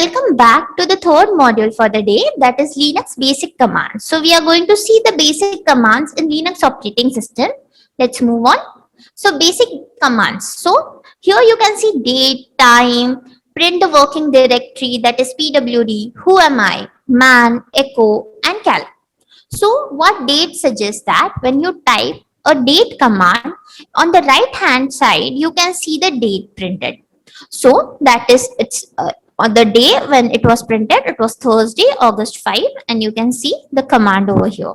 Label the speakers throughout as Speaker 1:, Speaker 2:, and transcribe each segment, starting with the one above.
Speaker 1: welcome back to the third module for the day, that is Linux basic commands. So we are going to see the basic commands in Linux operating system. Let's move on. So basic commands. So here you can see date, time, print the working directory, that is pwd, who am I, man, echo and cal. So what date suggests that when you type a date command, on the right hand side you can see the date printed. So that is on the day when it was printed, it was Thursday, August 5, and you can see the command over here.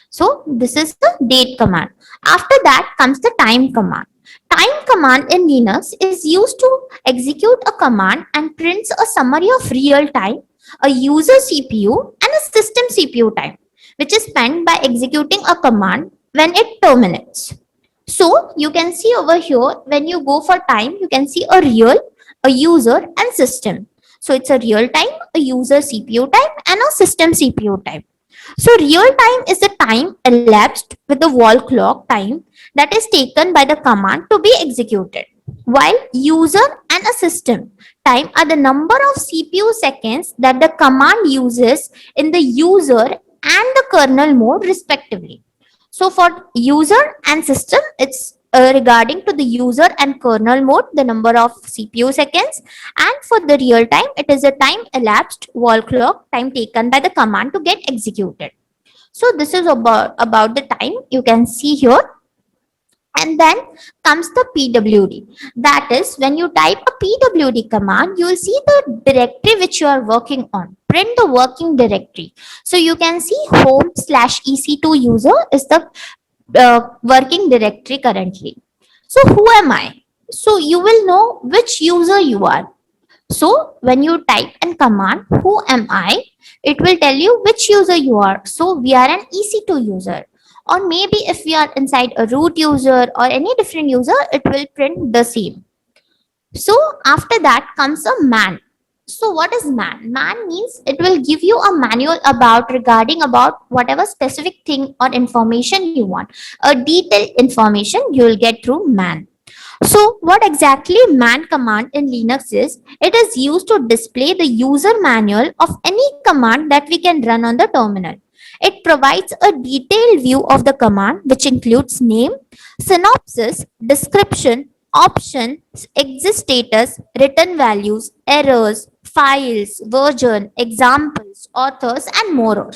Speaker 1: So this is the date command. After that comes the time command. Time command in Linux is used to execute a command and prints a summary of real time, a user CPU and a system CPU time, which is spent by executing a command when it terminates. So you can see over here, when you go for time, you can see a real, a user and system. So it's a real time, a user CPU time and a system CPU time. So real time is the time elapsed with the wall clock time that is taken by the command to be executed, while user and a system time are the number of CPU seconds that the command uses in the user and the kernel mode respectively. So for user and system, it's regarding to the user and kernel mode, the number of CPU seconds, and for the real time, it is a time elapsed wall clock time taken by the command to get executed. So this is about the time you can see here. And then comes the pwd. That is, when you type a pwd command, you will see the directory which you are working on. Print the working directory. So you can see home/ec2 user is the working directory currently. So who am I? So you will know which user you are. So when you type in command who am I, it will tell you which user you are. So we are an ec2 user. Or maybe if we are inside a root user or any different user, it will print the same. So after that comes a man. So what is man? Man means it will give you a manual regarding about whatever specific thing or information you want. A detailed information you will get through man. So what exactly man command in Linux is? It is used to display the user manual of any command that we can run on the terminal. It provides a detailed view of the command, which includes name, synopsis, description, options, exit status, return values, errors, files, version, examples, authors, and more.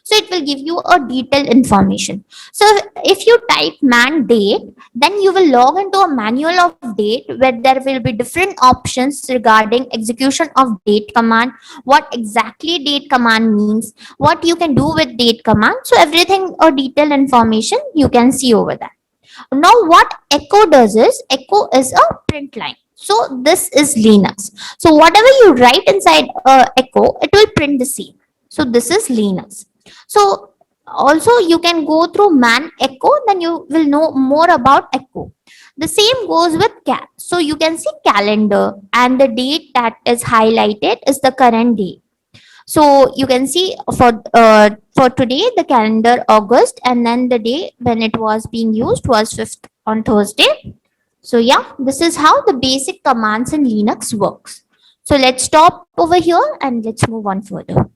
Speaker 1: So it will give you a detailed information. So if you type man date, then you will log into a manual of date where there will be different options regarding execution of date command, what exactly date command means, what you can do with date command. So everything or detailed information you can see over there. Now what echo does is, echo is a print line. So this is Linux. So whatever you write inside echo, it will print the same. So this is Linux. So also you can go through man echo, then you will know more about echo. The same goes with cal. So you can see calendar, and the date that is highlighted is the current day. So you can see for today the calendar August, and then the day when it was being used was 5th on Thursday. So yeah, this is how the basic commands in Linux works. So let's stop over here and let's move on further.